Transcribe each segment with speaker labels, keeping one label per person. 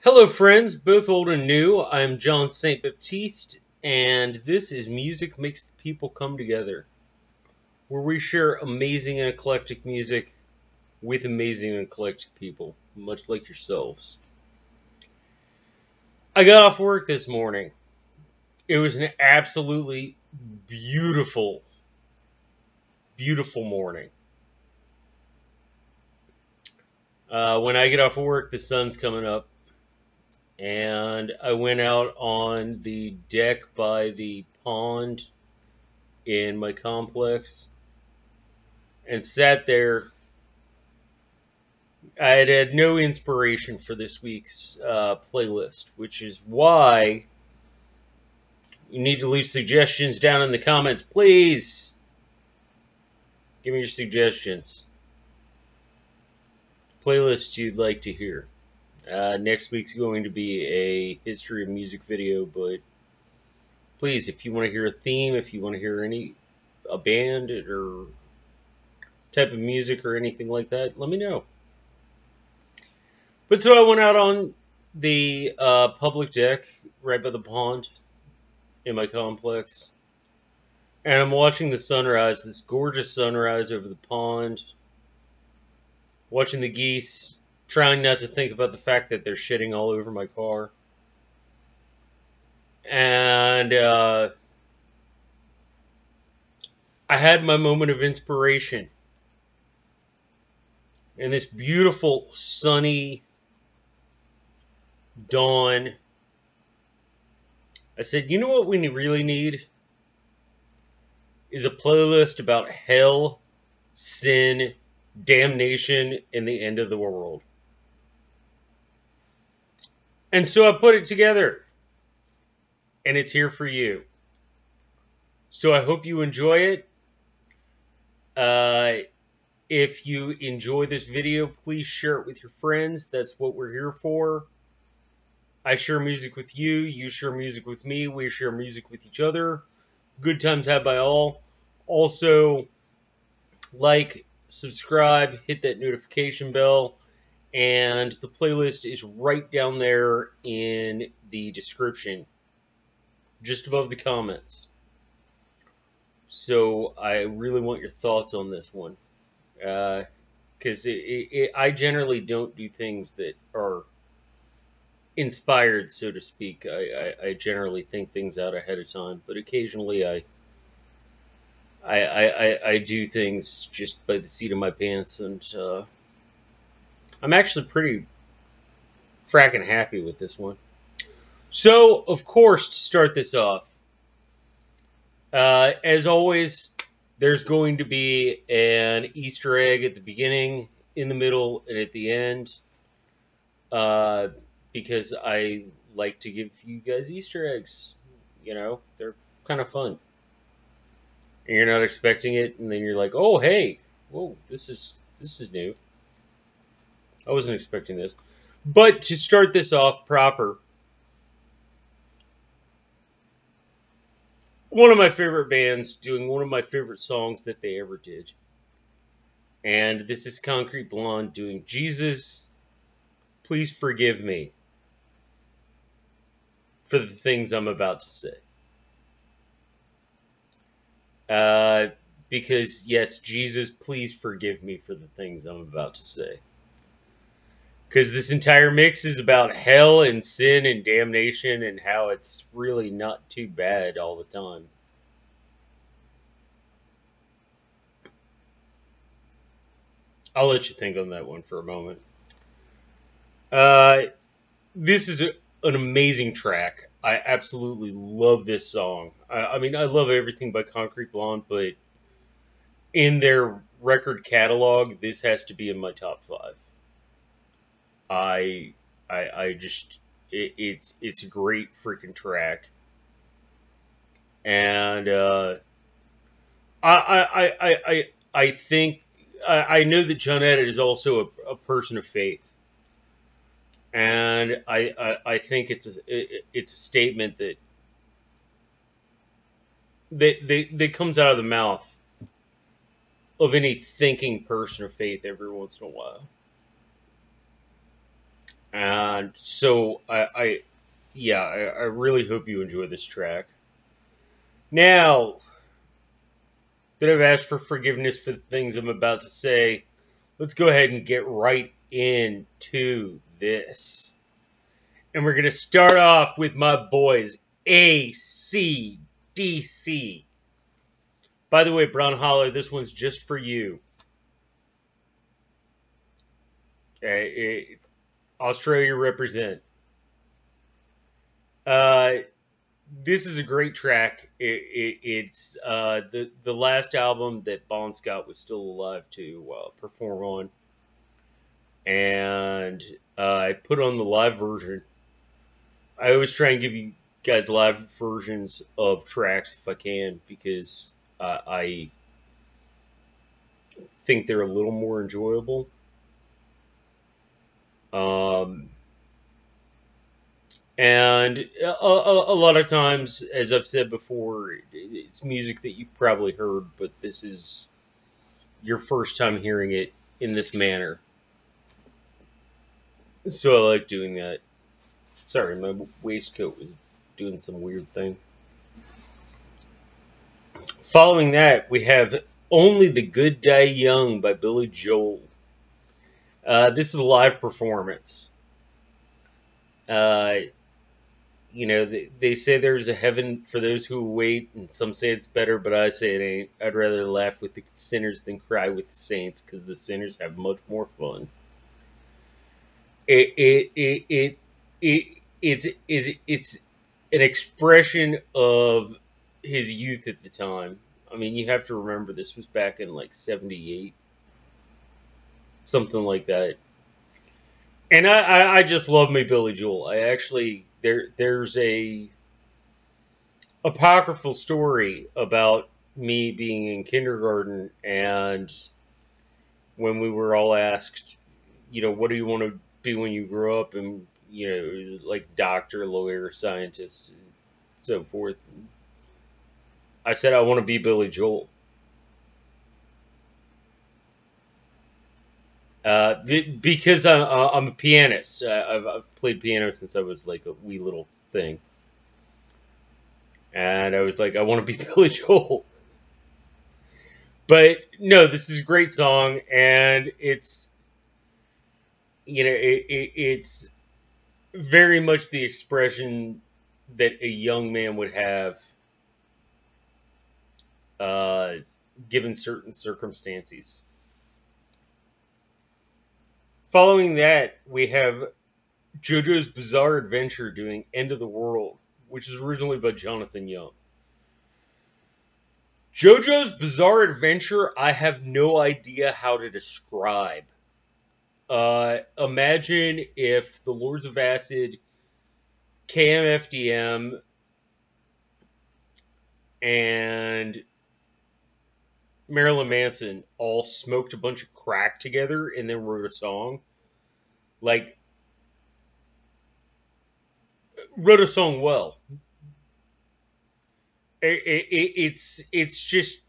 Speaker 1: Hello, friends, both old and new. I'm John St. Baptiste, and this is Music Makes the People Come Together, where we share amazing and eclectic music with amazing and eclectic people, much like yourselves. I got off work this morning. It was an absolutely beautiful, beautiful morning. When I get off of work, the sun's coming up. And I went out on the deck by the pond in my complex and sat there. I had no inspiration for this week's playlist, which is why you need to leave suggestions down in the comments. Please give me your suggestions. Playlists you'd like to hear. Next week's going to be a history of music video, but please, if you want to hear a theme, if you want to hear a band or type of music or anything like that, let me know. But so I went out on the public deck right by the pond in my complex, and I'm watching the sunrise, this gorgeous sunrise over the pond, watching the geese, trying not to think about the fact that they're shitting all over my car. And I had my moment of inspiration. And this beautiful, sunny dawn, I said, you know what we really need? Is a playlist about hell, sin, damnation, and the end of the world. And so I put it together. And it's here for you. So I hope you enjoy it. If you enjoy this video, please share it with your friends. That's what we're here for. I share music with you. You share music with me. We share music with each other. Good times had by all. Also, like, subscribe, hit that notification bell. And the playlist is right down there in the description, just above the comments. So I really want your thoughts on this one. Because I generally don't do things that are inspired, so to speak. I generally think things out ahead of time, but occasionally I do things just by the seat of my pants, and I'm actually pretty fracking happy with this one. So, of course, to start this off, as always, there's going to be an Easter egg at the beginning, in the middle, and at the end, because I like to give you guys Easter eggs. You know, they're kind of fun. And you're not expecting it, and then you're like, oh, hey, whoa, this is new. I wasn't expecting this. But to start this off proper, one of my favorite bands doing one of my favorite songs that they ever did. And this is Concrete Blonde doing Jesus, Please Forgive Me for the things I'm about to say. Because, yes, Jesus, please forgive me for the things I'm about to say. Because this entire mix is about hell and sin and damnation and how it's really not too bad all the time. I'll let you think on that one for a moment. This is an amazing track. I absolutely love this song. I mean, I love everything by Concrete Blonde, but in their record catalog, this has to be in my top 5. It's a great freaking track, and I think I know that Johnetta is also a person of faith, and I think it's a statement that comes out of the mouth of any thinking person of faith every once in a while. And so I really hope you enjoy this track. Now that I've asked for forgiveness for the things I'm about to say, let's go ahead and get right into this. And we're going to start off with my boys, AC/DC. By the way, Brown Holler, this one's just for you. Australia represent. This is a great track. It's the last album that Bon Scott was still alive to perform on, and I put on the live version. I always try and give you guys live versions of tracks if I can, because I think they're a little more enjoyable. And a lot of times, as I've said before, it's music that you've probably heard, but this is your first time hearing it in this manner. So I like doing that. Sorry, my waistcoat was doing some weird thing. Following that, we have Only the Good Die Young by Billy Joel. This is a live performance. They say there's a heaven for those who wait, and some say it's better, but I say it ain't. I'd rather laugh with the sinners than cry with the saints, because the sinners have much more fun. It's an expression of his youth at the time. I mean, you have to remember this was back in like '78, something like that. And I just love me Billy Joel. I actually there's a apocryphal story about me being in kindergarten, and when we were all asked, what do you want to be when you grow up, and it was like doctor, lawyer, scientist, and so forth. And I said I want to be Billy Joel. Because I'm a pianist. I've played piano since I was like a wee little thing. And I was like, I want to be Billy Joel. But no, this is a great song, and it's, it's very much the expression that a young man would have given certain circumstances. Following that, we have JoJo's Bizarre Adventure doing End of the World, which is originally by Jonathan Young. JoJo's Bizarre Adventure, I have no idea how to describe. Imagine if the Lords of Acid, KMFDM, and Marilyn Manson all smoked a bunch of crack together and then wrote a song. Like, wrote a song well. It's just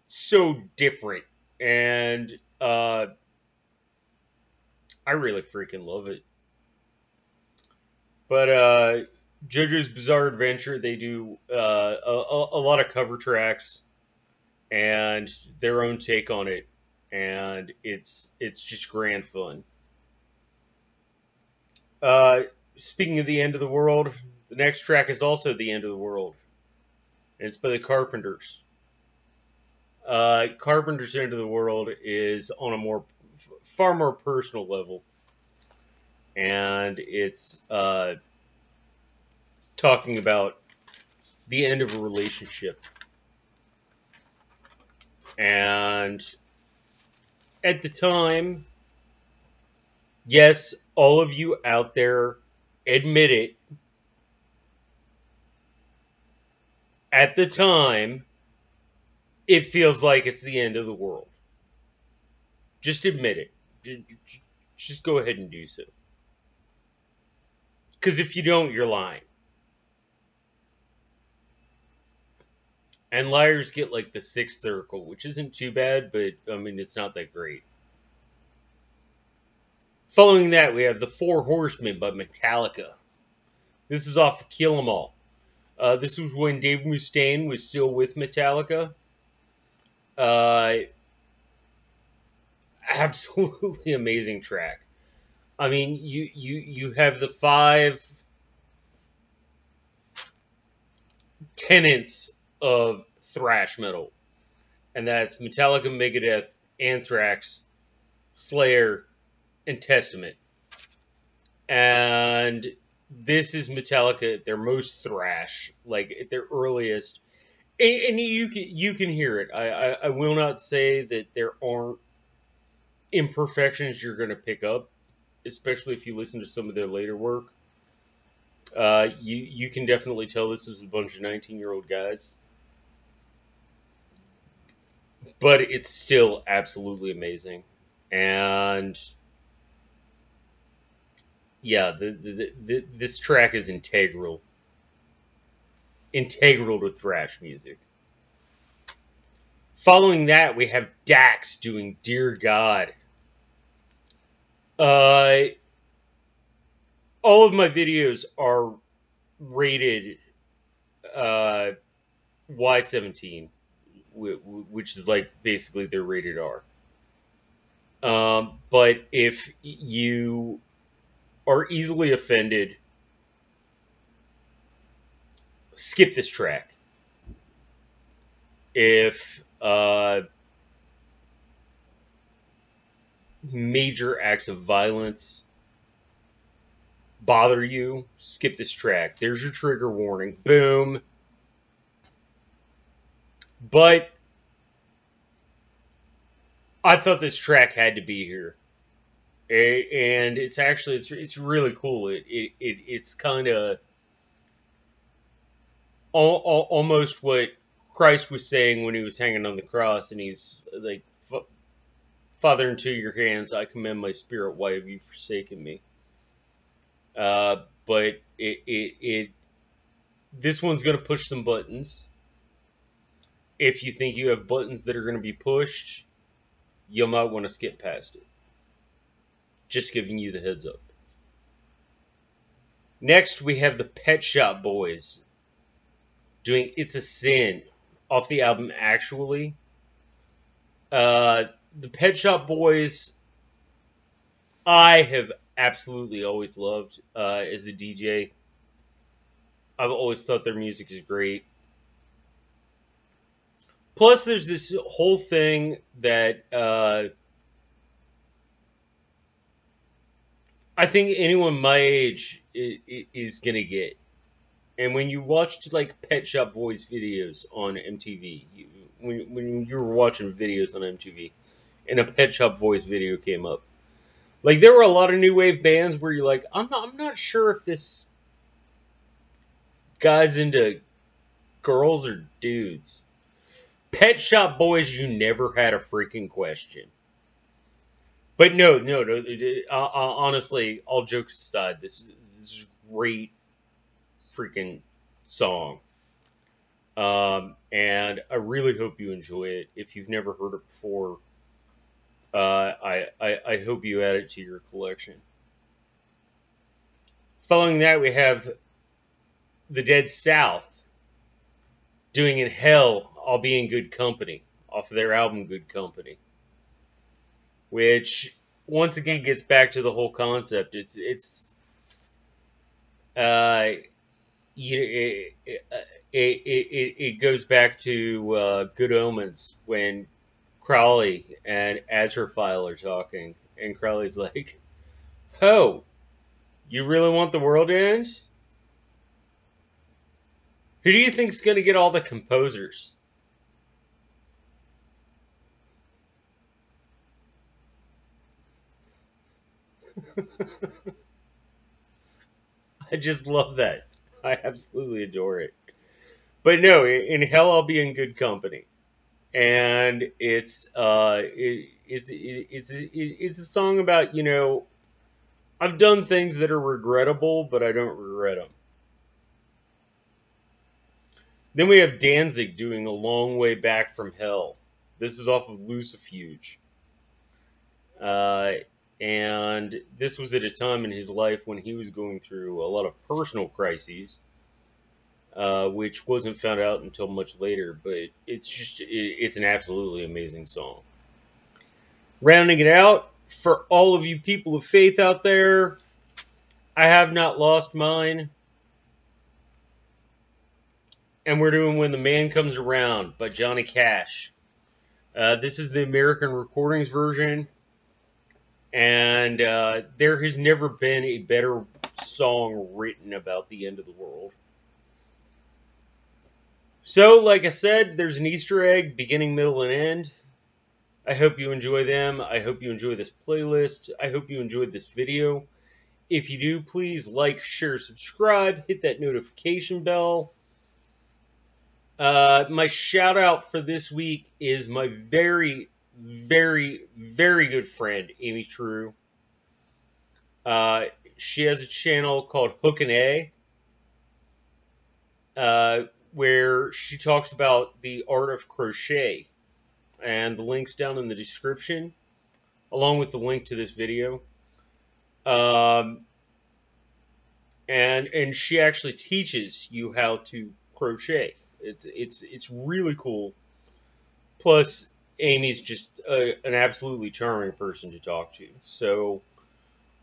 Speaker 1: so different, and I really freaking love it. But JoJo's Bizarre Adventure, they do a lot of cover tracks and their own take on it, and it's just grand fun. Speaking of the end of the world, the next track is also the end of the world. And it's by the Carpenters. Carpenters' End of the World is on a far more personal level, and it's talking about the end of a relationship. And at the time, yes, all of you out there admit it. At the time, it feels like it's the end of the world. Just admit it. Just go ahead and do so. Because if you don't, you're lying. And liars get like the sixth circle, which isn't too bad, but I mean, it's not that great. Following that, we have The Four Horsemen by Metallica. This is off of Kill 'Em All. This was when Dave Mustaine was still with Metallica. Absolutely amazing track. I mean, you have the 5 tenets of thrash metal, and that's Metallica, Megadeth, Anthrax, Slayer, and Testament. And this is Metallica at their most thrash, like at their earliest, and you can hear it. I will not say that there aren't imperfections you're going to pick up, especially if you listen to some of their later work. You can definitely tell this is a bunch of 19-year-old guys, but it's still absolutely amazing. And yeah, this track is integral to thrash music. Following that, we have Dax doing Dear God. All of my videos are rated Y17, which is like basically their rated R. But if you are easily offended, skip this track. If major acts of violence bother you, skip this track. There's your trigger warning. Boom. But I thought this track had to be here, and it's actually it's really cool. It's kind of almost what Christ was saying when he was hanging on the cross, and he's like, "Father, into your hands I commend my spirit. Why have you forsaken me?" But this one's gonna push some buttons. If you think you have buttons that are gonna be pushed, you might want to skip past it. Just giving you the heads up. Next, we have the Pet Shop Boys doing It's a Sin off the album Actually. The Pet Shop Boys, I have absolutely always loved as a DJ. I've always thought their music is great. Plus, there's this whole thing that I think anyone my age is gonna get. And when you watched like Pet Shop Boys videos on MTV, when you were watching videos on MTV, and a Pet Shop Boys video came up, like there were a lot of new wave bands where you're like, I'm not sure if this guy's into girls or dudes. Pet Shop Boys, you never had a freaking question. But no. Honestly, all jokes aside, this is a great freaking song. And I really hope you enjoy it. If you've never heard it before, I hope you add it to your collection. Following that, we have the Dead South doing In Hell, I'll Be in Good Company, off of their album Good Company. Which, once again, gets back to the whole concept. It goes back to Good Omens when Crowley and Azrael are talking, and Crowley's like, "Oh, you really want the world to end? Who do you think's going to get all the composers?" I just love that. I absolutely adore it. But no, In Hell I'll Be in Good Company, and it's a song about, I've done things that are regrettable, but I don't regret them. Then we have Danzig doing A Long Way Back from Hell. This is off of Lucifuge. And And this was at a time in his life when he was going through a lot of personal crises, which wasn't found out until much later. But it's an absolutely amazing song. Rounding it out, for all of you people of faith out there, I have not lost mine. And we're doing When the Man Comes Around by Johnny Cash. This is the American Recordings version. And there has never been a better song written about the end of the world. So, like I said, there's an Easter egg, beginning, middle, and end. I hope you enjoy them. I hope you enjoy this playlist. I hope you enjoyed this video. If you do, please like, share, subscribe, hit that notification bell. My shout out for this week is my very, very, very good friend, Amy True. She has a channel called Hook and A, where she talks about the art of crochet. And the link's down in the description, along with the link to this video. And she actually teaches you how to crochet. It's really cool. Plus, Amy's just an absolutely charming person to talk to. So,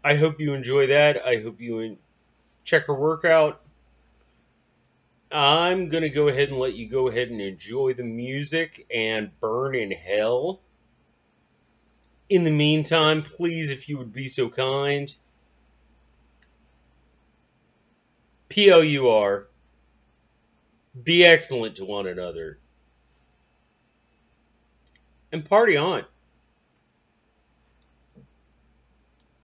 Speaker 1: I hope you enjoy that. I hope you check her workout. I'm going to go ahead and let you go ahead and enjoy the music and burn in hell. In the meantime, please, if you would be so kind, PLUR, be excellent to one another, and party on.